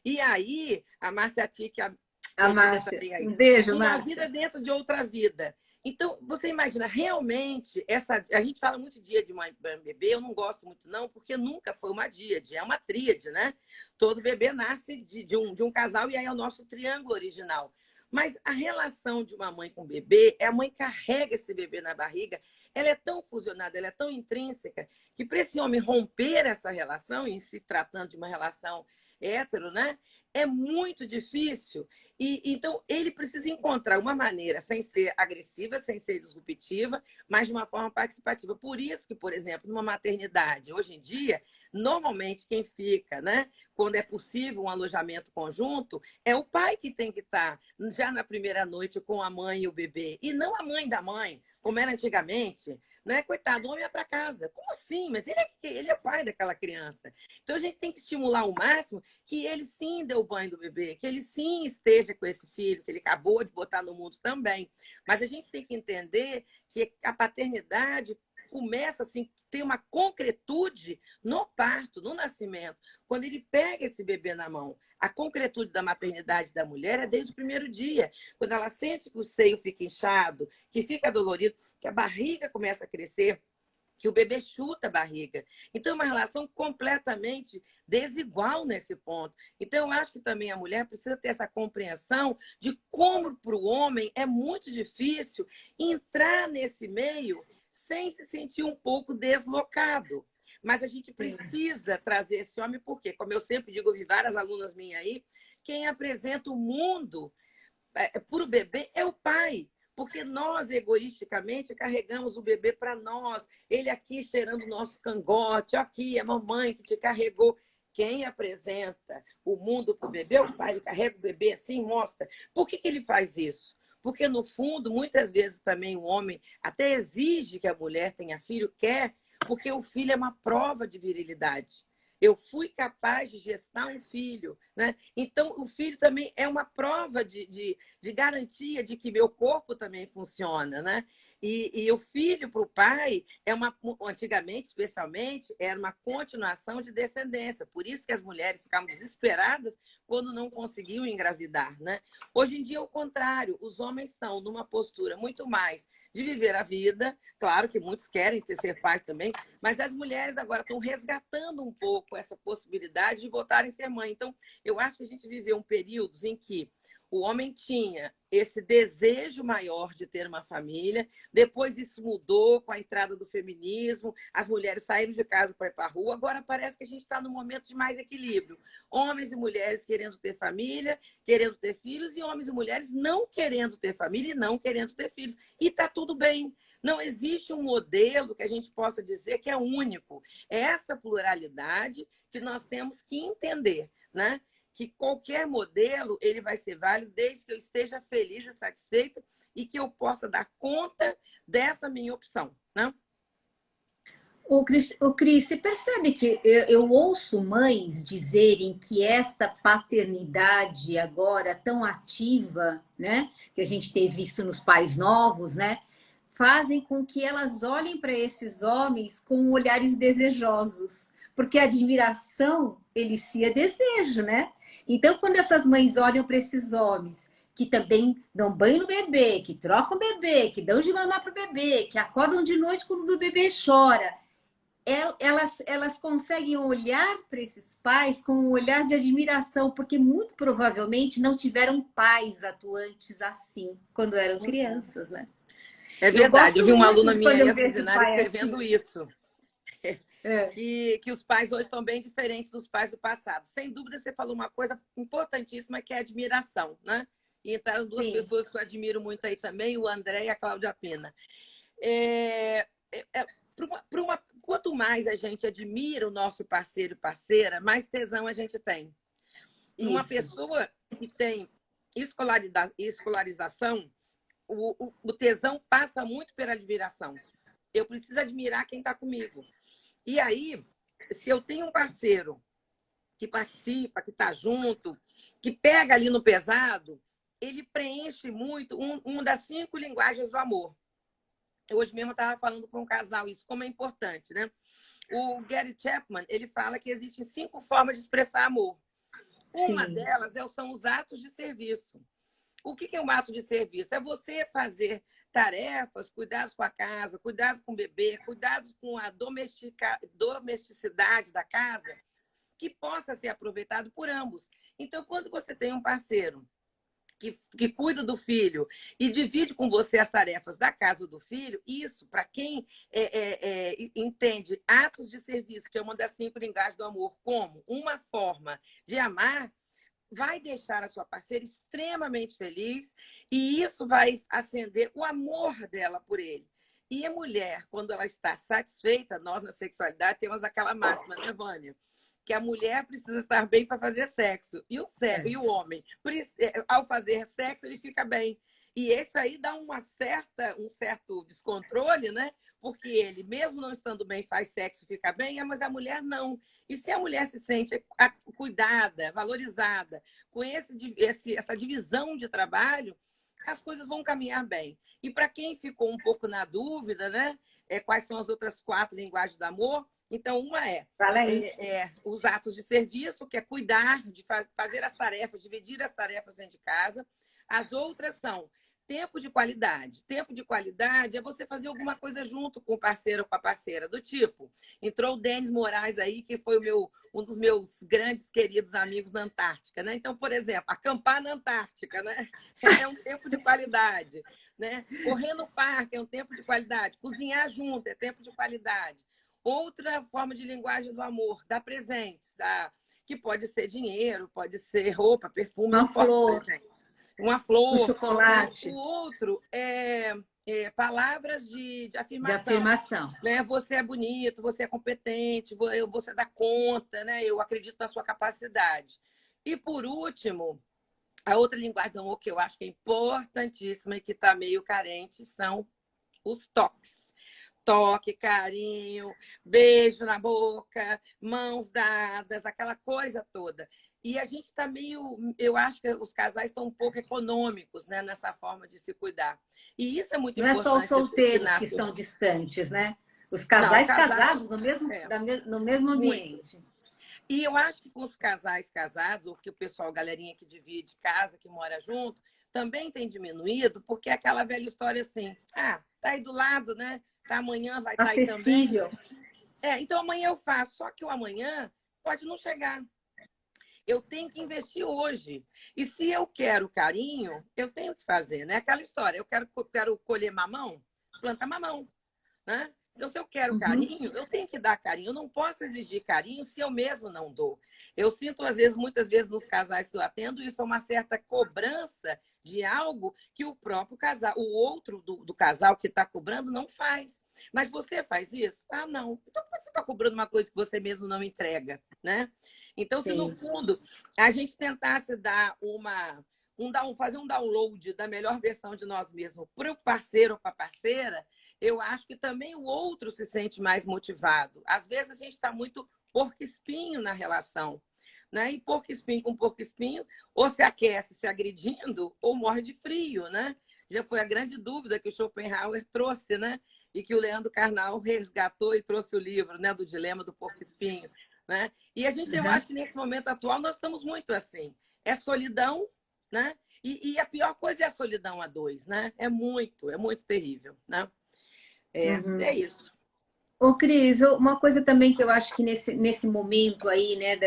E aí, a Márcia Tica, a Márcia, um beijo, uma Márcia. vida dentro de outra vida. Então, você imagina, realmente, a gente fala muito dia de mãe e bebê, eu não gosto muito não, porque nunca foi uma díade, é uma tríade, né? Todo bebê nasce de um casal e aí é o nosso triângulo original. Mas a relação de uma mãe com o bebê, a mãe carrega esse bebê na barriga, ela é tão fusionada, ela é tão intrínseca, que para esse homem romper essa relação, em se tratando de uma relação hétero, né? É muito difícil. E então ele precisa encontrar uma maneira sem ser agressiva, sem ser disruptiva, mas de uma forma participativa. Por isso que, por exemplo, numa maternidade, hoje em dia, normalmente quem fica, né, quando é possível um alojamento conjunto, é o pai que tem que estar já na primeira noite com a mãe e o bebê, e não a mãe da mãe, como era antigamente, né? Coitado, o homem é para casa. Como assim? Mas ele é pai daquela criança. Então a gente tem que estimular ao máximo que ele sim dê o banho do bebê, que ele sim esteja com esse filho, que ele acabou de botar no mundo também. Mas a gente tem que entender que a paternidade começa assim, ter uma concretude no parto, no nascimento. Quando ele pega esse bebê na mão, a concretude da maternidade da mulher é desde o primeiro dia. Quando ela sente que o seio fica inchado, que fica dolorido, que a barriga começa a crescer, que o bebê chuta a barriga. Então, é uma relação completamente desigual nesse ponto. Então, eu acho que também a mulher precisa ter essa compreensão de como para o homem é muito difícil entrar nesse meio sem se sentir um pouco deslocado. Mas a gente precisa trazer esse homem, porque, como eu sempre digo, eu vi várias alunas minhas aí, quem apresenta o mundo para o bebê é o pai. Porque nós, egoisticamente, carregamos o bebê para nós. Ele aqui cheirando o nosso cangote, aqui, a mamãe que te carregou. Quem apresenta o mundo para o bebê é o pai. Ele carrega o bebê assim, mostra. Por que ele faz isso? Porque, no fundo, muitas vezes também o homem até exige que a mulher tenha filho, quer, porque o filho é uma prova de virilidade. Eu fui capaz de gestar um filho, né? Então, o filho também é uma prova de garantia de que meu corpo também funciona, né? E o filho para o pai antigamente, especialmente, era uma continuação de descendência. Por isso que as mulheres ficavam desesperadas quando não conseguiam engravidar, né? Hoje em dia é o contrário. Os homens estão numa postura muito mais de viver a vida. Claro que muitos querem ser pais também, mas as mulheres agora estão resgatando um pouco essa possibilidade de voltarem a ser mãe. Então, eu acho que a gente viveu um período em que o homem tinha esse desejo maior de ter uma família, depois isso mudou com a entrada do feminismo, as mulheres saíram de casa para ir para a rua, agora parece que a gente está num momento de mais equilíbrio. Homens e mulheres querendo ter família, querendo ter filhos, e homens e mulheres não querendo ter família e não querendo ter filhos. E está tudo bem. Não existe um modelo que a gente possa dizer que é único. É essa pluralidade que nós temos que entender, né? Que qualquer modelo ele vai ser válido desde que eu esteja feliz e satisfeita e que eu possa dar conta dessa minha opção, né? Cris, você percebe que eu ouço mães dizerem que esta paternidade agora tão ativa, né, que a gente tem visto nos pais novos, né, fazem com que elas olhem para esses homens com olhares desejosos, porque a admiração elicia desejo, né? Então, quando essas mães olham para esses homens que também dão banho no bebê, que trocam o bebê, que dão de mamar para o bebê, que acordam de noite quando o bebê chora, elas conseguem olhar para esses pais com um olhar de admiração, porque muito provavelmente não tiveram pais atuantes assim quando eram crianças, né? É Eu verdade. Eu gosto vi uma muito aluna de minha quando aí, eu a vejo Suzinara, pai escrevendo assim. isso. É. Que os pais hoje estão bem diferentes dos pais do passado. Sem dúvida, você falou uma coisa importantíssima, que é a admiração, né? E entraram duas Sim. pessoas que eu admiro muito aí também, o André e a Cláudia Pena. É, quanto mais a gente admira o nosso parceiro e parceira, mais tesão a gente tem. Uma Isso. pessoa que tem escolarização, o tesão passa muito pela admiração. Eu preciso admirar quem está comigo. E aí, se eu tenho um parceiro que participa, que está junto, que pega ali no pesado, ele preenche muito uma das 5 linguagens do amor. Hoje mesmo eu estava falando para um casal isso, como é importante, né? O Gary Chapman, ele fala que existem 5 formas de expressar amor. Uma Sim. delas são os atos de serviço. O que é um ato de serviço? É você fazer tarefas, cuidados com a casa, cuidados com o bebê, cuidados com a domesticidade da casa, que possa ser aproveitado por ambos. Então, quando você tem um parceiro que cuida do filho e divide com você as tarefas da casa do filho, isso, para quem entende atos de serviço, que é uma das 5 linguagens do amor, como uma forma de amar, vai deixar a sua parceira extremamente feliz e isso vai acender o amor dela por ele. E a mulher, quando ela está satisfeita, nós na sexualidade temos aquela máxima, né, Vânia? Que a mulher precisa estar bem para fazer sexo. E o homem, ao fazer sexo, ele fica bem. E isso aí dá um certo descontrole, né? Porque ele, mesmo não estando bem, faz sexo e fica bem, mas a mulher não. E se a mulher se sente cuidada, valorizada, com essa divisão de trabalho, as coisas vão caminhar bem. E para quem ficou um pouco na dúvida, né? Quais são as outras 4 linguagens do amor? Então, uma os atos de serviço, que é cuidar, de fazer as tarefas, dividir as tarefas dentro de casa. As outras são tempo de qualidade. Tempo de qualidade é você fazer alguma coisa junto com o parceiro ou com a parceira, do tipo, entrou o Denis Moraes aí, que foi um dos meus grandes queridos amigos na Antártica, né? Então, por exemplo, acampar na Antártica, né? É um tempo de qualidade, né? Correr no parque é um tempo de qualidade. Cozinhar junto é tempo de qualidade. Outra forma de linguagem do amor, dar presentes, que pode ser dinheiro, pode ser roupa, perfume, uma flor, uma flor. um chocolate. O outro é palavras de afirmação. De afirmação. Né? Você é bonito, você é competente, você dá conta, né? Eu acredito na sua capacidade. E, por último, a outra linguagem do amor que eu acho que é importantíssima e que está meio carente são os toques. Toque, carinho, beijo na boca, mãos dadas, aquela coisa toda. E a gente está eu acho que os casais estão um pouco econômicos, né, nessa forma de se cuidar. E isso é muito importante. Não é só os solteiros que estão distantes, né? Os casais casados no mesmo ambiente. Muito. E eu acho que com os casais casados, ou que o pessoal, galerinha que divide casa, que mora junto, também tem diminuído, porque é aquela velha história assim, tá aí do lado, né? Tá, amanhã vai estar aí também. Então amanhã eu faço, só que o amanhã pode não chegar. Eu tenho que investir hoje. E se eu quero carinho, eu tenho que fazer, né? Aquela história, eu quero colher mamão, planta mamão, né? Então, se eu quero carinho, eu tenho que dar carinho. Eu não posso exigir carinho se eu mesmo não dou. Eu sinto, muitas vezes, nos casais que eu atendo, isso é uma certa cobrança de algo que o próprio casal, o outro do casal que está cobrando, não faz. Mas você faz isso? Ah, não. Então, como é que você está cobrando uma coisa que você mesmo não entrega, né? Então, se no fundo a gente tentasse fazer um download da melhor versão de nós mesmos para o parceiro ou para a parceira, eu acho que também o outro se sente mais motivado. Às vezes a gente está muito porco-espinho na relação, né? E porco-espinho com porco-espinho, ou se aquece se agredindo, ou morre de frio, né? Já foi a grande dúvida que o Schopenhauer trouxe, né? E que o Leandro Carnal resgatou e trouxe o livro, né? Do dilema do porco-espinho, né? E eu acho que nesse momento atual nós estamos muito assim. É solidão, né? E a pior coisa é a solidão a 2, né? É muito terrível, né? É isso. Ô, Cris, uma coisa também que eu acho que nesse momento aí, né,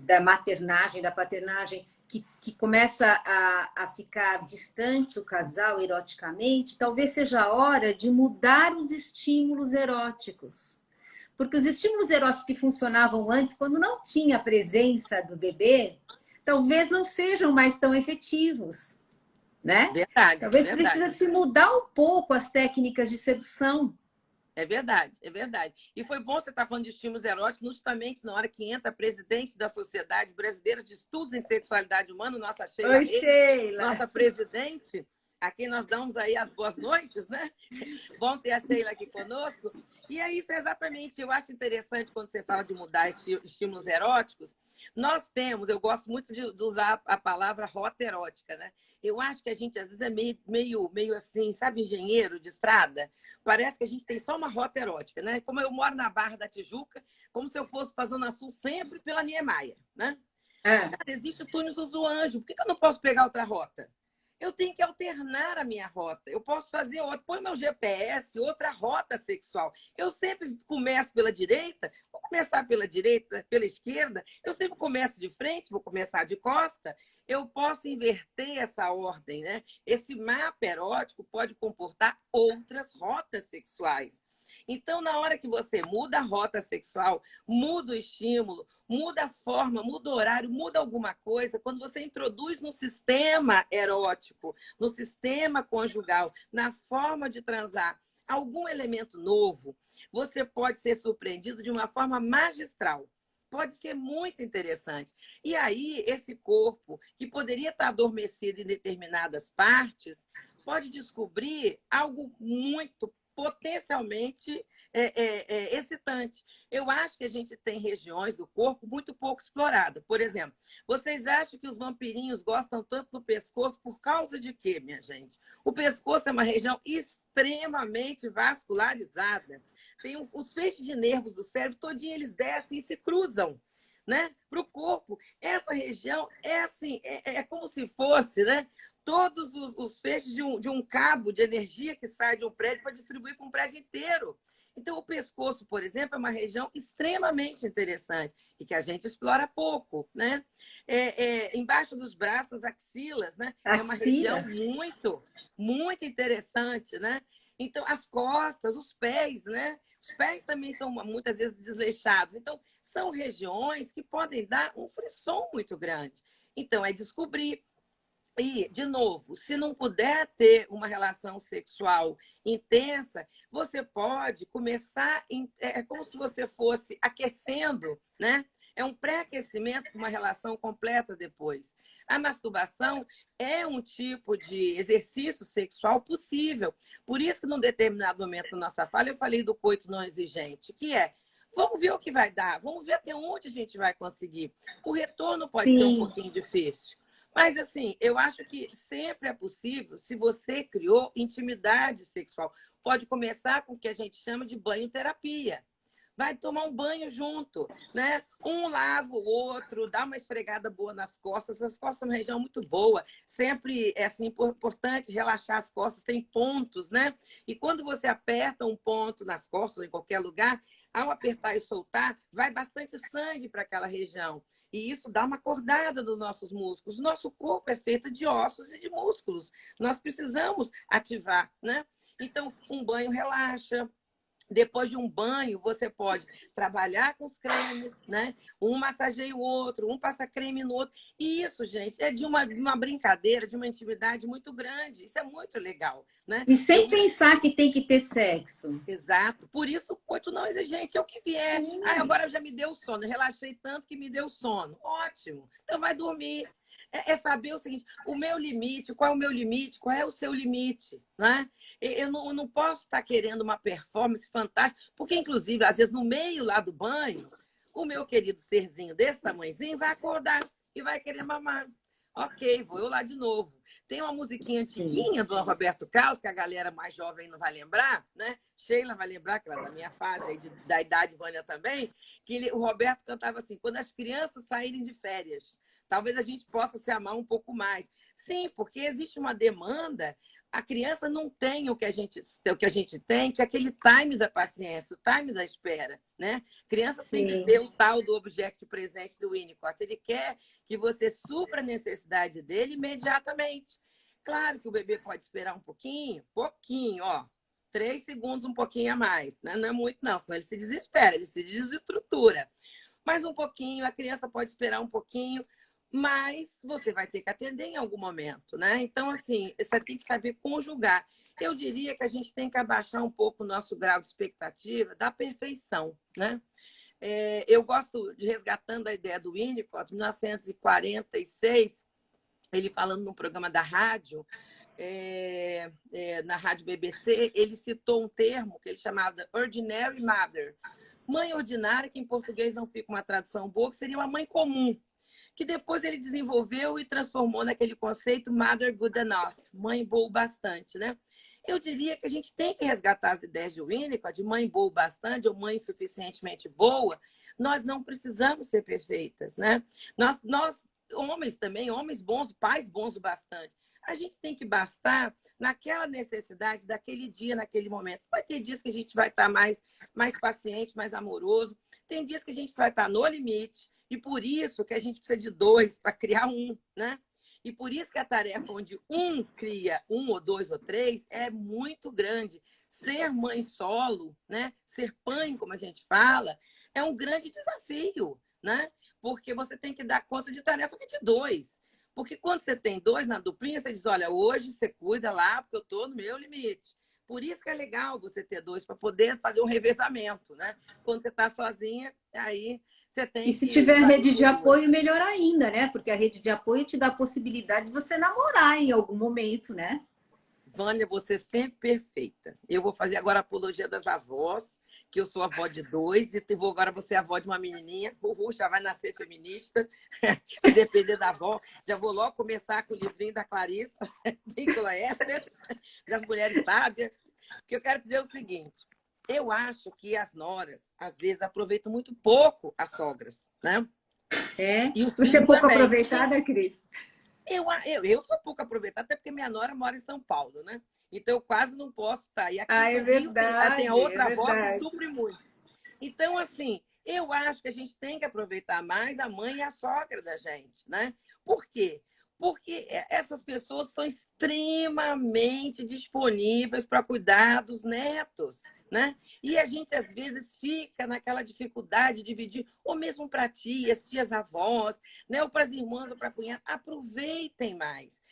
da maternagem, da paternagem, que começa a ficar distante o casal eroticamente, talvez seja a hora de mudar os estímulos eróticos. Porque os estímulos eróticos que funcionavam antes, quando não tinha a presença do bebê, talvez não sejam mais tão efetivos. Né? Verdade. Talvez precisa se mudar um pouco as técnicas de sedução. É verdade. E foi bom você estar falando de estímulos eróticos, justamente na hora que entra a presidente da Sociedade Brasileira de Estudos em Sexualidade Humana, nossa Sheila. Oi, Sheila. Nossa presidente, a quem nós damos aí as boas noites, né? Bom ter a Sheila aqui conosco. E é isso exatamente, eu acho interessante quando você fala de mudar estímulos eróticos. Nós temos, eu gosto muito de usar a palavra rota erótica, né? Eu acho que a gente, às vezes, é meio assim, sabe, engenheiro de estrada? Parece que a gente tem só uma rota erótica, né? Como eu moro na Barra da Tijuca, como se eu fosse para a Zona Sul sempre pela Niemeyer, né? Cara, existe o túnel Zuzu Anjo, por que eu não posso pegar outra rota? eu tenho que alternar a minha rota. Eu posso fazer outra, põe meu GPS, outra rota sexual. Eu sempre começo pela direita, vou começar pela direita, pela esquerda, eu sempre começo de frente, vou começar de costa. Eu posso inverter essa ordem, né? Esse mapa erótico pode comportar outras rotas sexuais. Então, na hora que você muda a rota sexual, muda o estímulo, muda a forma, muda o horário, muda alguma coisa, quando você introduz no sistema erótico, no sistema conjugal, na forma de transar, algum elemento novo, você pode ser surpreendido de uma forma magistral. Pode ser muito interessante. E aí, esse corpo, que poderia estar adormecido em determinadas partes, pode descobrir algo muito potencialmente excitante. Eu acho que a gente tem regiões do corpo muito pouco exploradas. Por exemplo, vocês acham que os vampirinhos gostam tanto do pescoço por causa de quê, minha gente? O pescoço é uma região extremamente vascularizada. Os feixes de nervos do cérebro, todinho eles descem e se cruzam, né? Para o corpo. Essa região é assim, é como se fosse, né? Todos os feixes de um cabo de energia que sai de um prédio para distribuir para um prédio inteiro. Então, o pescoço, por exemplo, é uma região extremamente interessante e que a gente explora pouco, né? Embaixo dos braços, as axilas, né? É uma região Axilas. muito, muito interessante, né? Então, as costas, os pés, né? Os pés também são muitas vezes desleixados. Então, são regiões que podem dar um frisson muito grande. Então, é descobrir. E, de novo, se não puder ter uma relação sexual intensa, você pode começar, é como se você fosse aquecendo, né? É um pré-aquecimento com uma relação completa depois. A masturbação é um tipo de exercício sexual possível. Por isso que, num determinado momento da nossa fala, eu falei do coito não exigente, que é, vamos ver o que vai dar, vamos ver até onde a gente vai conseguir. O retorno pode ser um Sim. pouquinho difícil. Mas, assim, eu acho que sempre é possível se você criou intimidade sexual. Pode começar com o que a gente chama de banho-terapia. Vai tomar um banho junto, né? Um lava o outro, dá uma esfregada boa nas costas. As costas são uma região muito boa. Sempre é assim, importante relaxar as costas, tem pontos, né? E quando você aperta um ponto nas costas, ou em qualquer lugar, ao apertar e soltar, vai bastante sangue para aquela região. E isso dá uma acordada nos nossos músculos. Nosso corpo é feito de ossos e de músculos. Nós precisamos ativar, né? Então, um banho relaxa. Depois de um banho, você pode trabalhar com os cremes, né? Um massageia o outro, um passa creme no outro. E isso, gente, é de uma brincadeira, de uma intimidade muito grande. Isso é muito legal, né? E sem pensar que tem que ter sexo. Exato. Por isso, o coito não exigente é o que vier. Ah, Sim. agora já me deu sono. Eu relaxei tanto que me deu sono. Ótimo. Então vai dormir. É saber o seguinte, o meu limite, qual é o meu limite, qual é o seu limite, né? Eu não posso estar querendo uma performance fantástica, porque, inclusive, às vezes, no meio lá do banho, o meu querido serzinho desse tamanhozinho vai acordar e vai querer mamar. Ok, vou eu lá de novo. Tem uma musiquinha Sim. antiguinha do Roberto Carlos, que a galera mais jovem não vai lembrar, né? Sheila vai lembrar, que ela é da minha fase, aí da idade Vânia também, que o Roberto cantava assim, quando as crianças saírem de férias, talvez a gente possa se amar um pouco mais. Sim, porque existe uma demanda, a criança não tem o que a gente tem, que é aquele time da paciência, o time da espera, né? Criança tem que Sim. ter o tal do objeto presente do Winnicott. Ele quer que você supra a necessidade dele imediatamente. Claro que o bebê pode esperar um pouquinho, ó, 3 segundos, um pouquinho a mais, né? Não é muito, não, senão ele se desespera, ele se desestrutura. Mas um pouquinho, a criança pode esperar um pouquinho, mas você vai ter que atender em algum momento, né? Então, assim, você tem que saber conjugar. Eu diria que a gente tem que abaixar um pouco o nosso grau de expectativa da perfeição, né? Eu gosto de resgatando a ideia do Winnicott, em 1946, ele falando num programa da rádio, na rádio BBC, ele citou um termo que ele chamava Ordinary Mother. Mãe ordinária, que em português não fica uma tradução boa, que seria uma mãe comum, que depois ele desenvolveu e transformou naquele conceito Mother Good Enough, mãe boa o bastante, né? Eu diria que a gente tem que resgatar as ideias de Winnicott, de mãe boa o bastante ou mãe suficientemente boa. Nós não precisamos ser perfeitas, né? Nós homens também, homens bons, pais bons o bastante. A gente tem que bastar naquela necessidade daquele dia, naquele momento. Vai ter dias que a gente vai estar mais paciente, mais amoroso. Tem dias que a gente vai estar no limite. E por isso que a gente precisa de dois para criar um, né? E por isso que a tarefa onde um cria um ou dois ou três é muito grande. Ser mãe solo, né? Ser mãe, como a gente fala, é um grande desafio, né? Porque você tem que dar conta de tarefa de dois. Porque quando você tem dois na duplinha, você diz, olha, hoje você cuida lá, porque eu estou no meu limite. Por isso que é legal você ter dois, para poder fazer um revezamento, né? Quando você está sozinha, aí você E tem se que tiver fazer rede de por duas. apoio, melhor ainda, né? Porque a rede de apoio te dá a possibilidade de você namorar em algum momento, né? Vânia, você é sempre perfeita. Eu vou fazer agora a apologia das avós, que eu sou avó de dois, e vou agora você é avó de uma menininha. Uhul, já vai nascer feminista. Se depender da avó, já vou logo começar com o livrinho da Clarissa, Nicola Esser, das mulheres sábias. Porque eu quero dizer é o seguinte, eu acho que as noras, às vezes, aproveitam muito pouco as sogras, né? É. E os Você é filhos pouco também. aproveitada, Cris? Eu sou pouco aproveitada, até porque minha nora mora em São Paulo, né? Então eu quase não posso estar. E aqui Ah, é no Rio tem a verdade, é outra avó que verdade. supre muito. Então, assim, eu acho que a gente tem que aproveitar mais a mãe e a sogra da gente, né? Por quê? Porque essas pessoas são extremamente disponíveis para cuidar dos netos, né? E a gente, às vezes, fica naquela dificuldade de dividir, ou mesmo para tias, tias-avós, né? Ou para as irmãs ou para cunhadas. Aproveitem mais.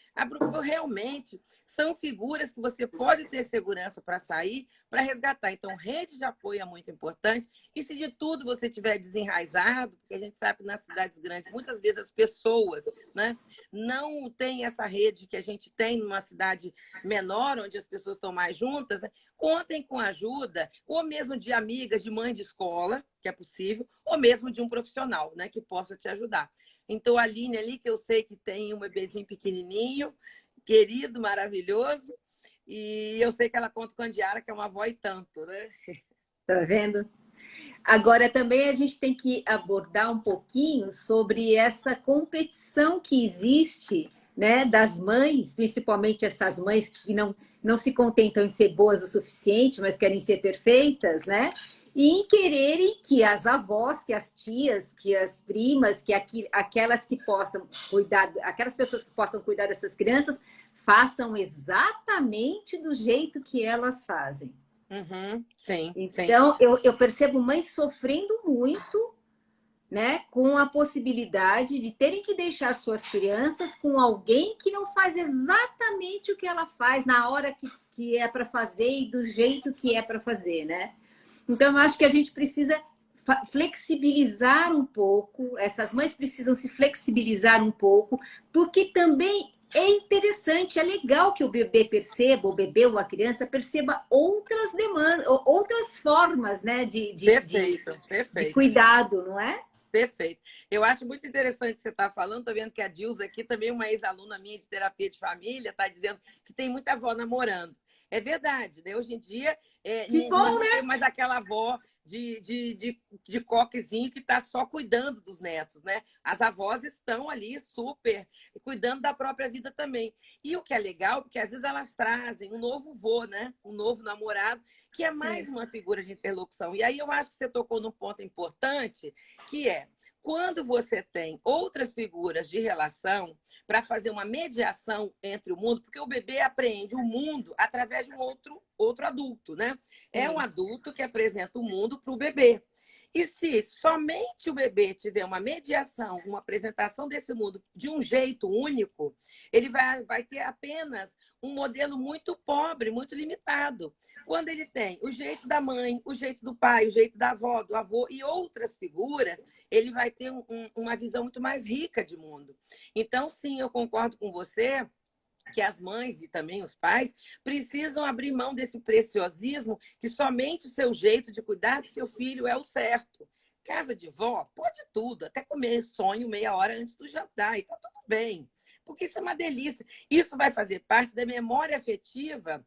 Realmente, são figuras que você pode ter segurança para sair, para resgatar. Então, rede de apoio é muito importante. E se de tudo você tiver desenraizado, porque a gente sabe que nas cidades grandes, muitas vezes as pessoas, né, não têm essa rede que a gente tem numa cidade menor, onde as pessoas estão mais juntas, né? Contem com ajuda, ou mesmo de amigas, de mãe de escola, que é possível, ou mesmo de um profissional, né, que possa te ajudar. Então, a Aline ali, que eu sei que tem um bebezinho pequenininho, querido, maravilhoso, e eu sei que ela conta com a Diara, que é uma avó e tanto, né? Tá vendo? Agora, também a gente tem que abordar um pouquinho sobre essa competição que existe, né, das mães, principalmente essas mães que não se contentam em ser boas o suficiente, mas querem ser perfeitas, né? E em quererem que as avós, que as tias, que as primas, que aquelas que possam cuidar, aquelas pessoas que possam cuidar dessas crianças, façam exatamente do jeito que elas fazem. Uhum, sim, sim. Então, eu percebo mães sofrendo muito, né, com a possibilidade de terem que deixar suas crianças com alguém que não faz exatamente o que ela faz na hora que é para fazer e do jeito que é para fazer, né? Então, eu acho que a gente precisa flexibilizar um pouco, essas mães precisam se flexibilizar um pouco, porque também é interessante, é legal que o bebê perceba, o bebê ou a criança perceba outras demandas, outras formas, né, Perfeito, de perfeito, cuidado, não é? perfeito. Eu acho muito interessante o que você está falando. Estou vendo que a Dilza aqui, também uma ex-aluna minha de terapia de família, está dizendo que tem muita avó namorando. É verdade, né? Hoje em dia, Que nós bom, não né? temos mais aquela avó de coquezinho que está só cuidando dos netos, né? As avós estão ali super cuidando da própria vida também. E o que é legal, porque às vezes elas trazem um novo vô, né? Um novo namorado, que é mais Sim. uma figura de interlocução. E aí eu acho que você tocou num ponto importante, que é quando você tem outras figuras de relação para fazer uma mediação entre o mundo, porque o bebê aprende o mundo através de um outro adulto, né? É um Sim. adulto que apresenta o mundo para o bebê. E se somente o bebê tiver uma mediação, uma apresentação desse mundo de um jeito único, ele vai ter apenas um modelo muito pobre, muito limitado. Quando ele tem o jeito da mãe, o jeito do pai, o jeito da avó, do avô e outras figuras, ele vai ter uma visão muito mais rica de mundo. Então, sim, eu concordo com você que as mães e também os pais precisam abrir mão desse preciosismo que somente o seu jeito de cuidar do seu filho é o certo. Casa de vó, pode tudo, até comer sonho meia hora antes do jantar, e tá tudo bem, porque isso é uma delícia. Isso vai fazer parte da memória afetiva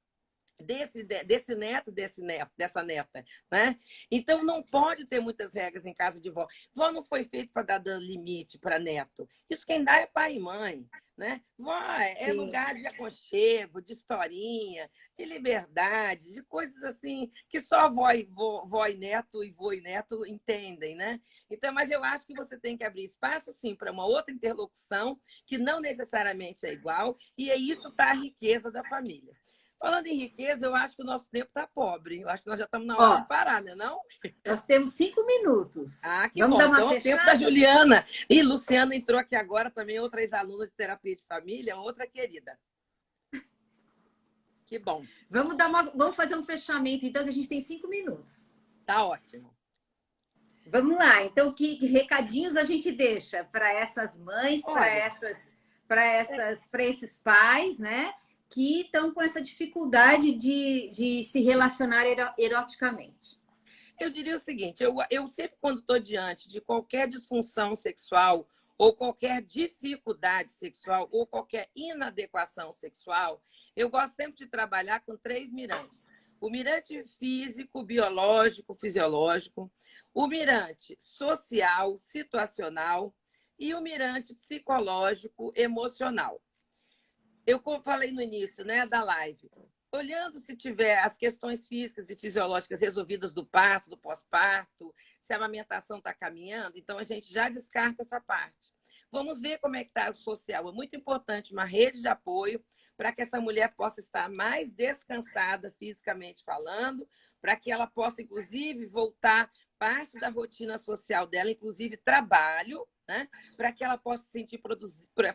desse neto, dessa neta, né? Então não pode ter muitas regras em casa de vó. Vó não foi feito para dar dano limite para neto. Isso quem dá é pai e mãe, né? Vó é Sim. lugar de aconchego, de historinha, de liberdade, de coisas assim que só vó e neto e vô e neto entendem, né? Então, mas eu acho que você tem que abrir espaço, sim, para uma outra interlocução que não necessariamente é igual, e é isso tá a riqueza da família. Falando em riqueza, eu acho que o nosso tempo está pobre. Eu acho que nós já estamos na hora Ó, de parar, né, não? nós temos 5 minutos. Ah, que Vamos bom. dar uma Então, é o tempo da fechada? Juliana. E Luciana entrou aqui agora também, outra ex-aluna de terapia de família, outra querida. Que bom. Vamos fazer um fechamento, então, que a gente tem 5 minutos. Tá ótimo. Vamos lá. Então, que recadinhos a gente deixa para essas mães, Olha, para esses pais, né? Que estão com essa dificuldade de se relacionar eroticamente. eu diria o seguinte, eu sempre, quando estou diante de qualquer disfunção sexual ou qualquer dificuldade sexual ou qualquer inadequação sexual, eu gosto sempre de trabalhar com 3 mirantes. O mirante físico, biológico, fisiológico, o mirante social, situacional e o mirante psicológico, emocional. Eu falei no início, né, da live, olhando se tiver as questões físicas e fisiológicas resolvidas do parto, do pós-parto, se a amamentação está caminhando, então a gente já descarta essa parte. Vamos ver como é que está o social. É muito importante uma rede de apoio para que essa mulher possa estar mais descansada fisicamente falando, para que ela possa, inclusive, voltar parte da rotina social dela, inclusive trabalho, né? Para que ela possa se sentir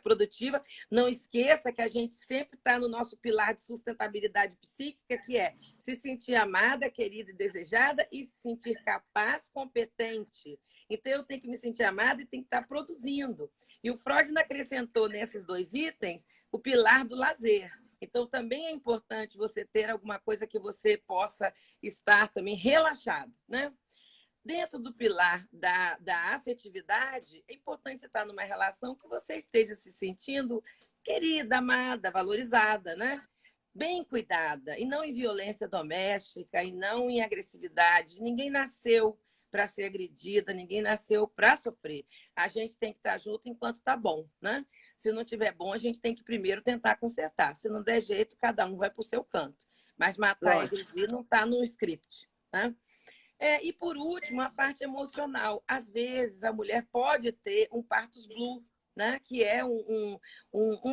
produtiva. Não esqueça que a gente sempre está no nosso pilar de sustentabilidade psíquica, que é se sentir amada, querida e desejada e se sentir capaz, competente. Então, eu tenho que me sentir amada e tenho que estar produzindo. E o Freud acrescentou nesses 2 itens o pilar do lazer. Então, também é importante você ter alguma coisa que você possa estar também relaxado, né? Dentro do pilar da afetividade, é importante você estar numa relação que você esteja se sentindo querida, amada, valorizada, né? Bem cuidada, e não em violência doméstica, e não em agressividade. Ninguém nasceu para ser agredida, ninguém nasceu para sofrer. A gente tem que estar junto enquanto está bom, né? Se não tiver bom, a gente tem que primeiro tentar consertar. Se não der jeito, cada um vai para o seu canto. Mas matar e agredir não está no script, né? E, por último, a parte emocional. Às vezes, a mulher pode ter um partus blue, né? Que é um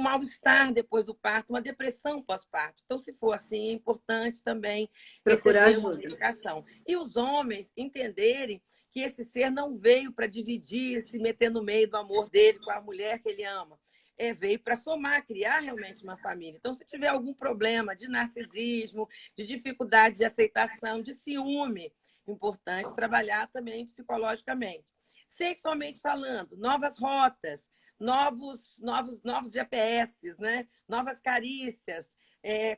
mal-estar depois do parto, uma depressão pós-parto. Então, se for assim, é importante também Procurar receber uma ajuda. medicação. E os homens entenderem que esse ser não veio para dividir, se meter no meio do amor dele com a mulher que ele ama. Veio para somar, criar realmente uma família. Então, se tiver algum problema de narcisismo, de dificuldade de aceitação, de ciúme, importante trabalhar também psicologicamente. Sexualmente falando, novas rotas, novos GPS, né? Novas carícias,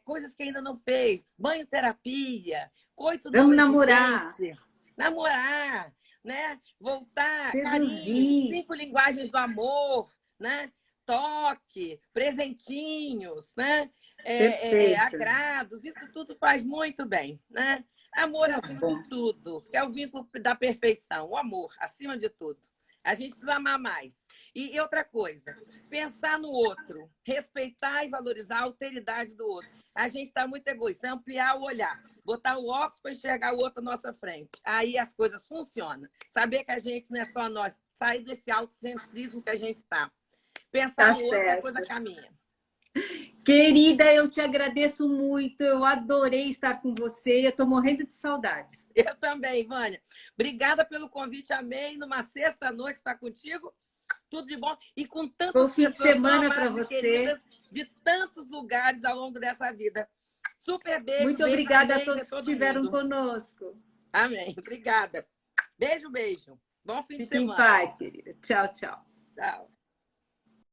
coisas que ainda não fez, banho-terapia, coito Vamos depois do namorar. dente, namorar, né? Voltar, carinho, Seduzir. 5 linguagens do amor, né? Toque, presentinhos, né? Perfeito. Agrados, isso tudo faz muito bem, né? Amor Tá acima de bom. tudo, que é o vínculo da perfeição, o amor acima de tudo. A gente precisa amar mais. E outra coisa, pensar no outro, respeitar e valorizar a alteridade do outro. A gente está muito egoísta, ampliar o olhar, botar o óculos para enxergar o outro à nossa frente. Aí as coisas funcionam. Saber que a gente não é só nós, sair desse autocentrismo que a gente está. Pensar Tá no outro, a certo. coisa caminha. Querida, eu te agradeço muito. Eu adorei estar com você. Eu estou morrendo de saudades. Eu também, Vânia. Obrigada pelo convite, amei. Numa sexta-noite estar contigo. Tudo de bom. E com Bom tantas fim de pessoas tão semana para amadas e você. queridas de tantos lugares ao longo dessa vida. Super beijo, Muito beijo obrigada a amém de todos que todo estiveram mundo. conosco. Amém. Obrigada. Beijo, beijo. Bom fim de Fique em semana. paz, querida. Tchau, tchau. Tchau.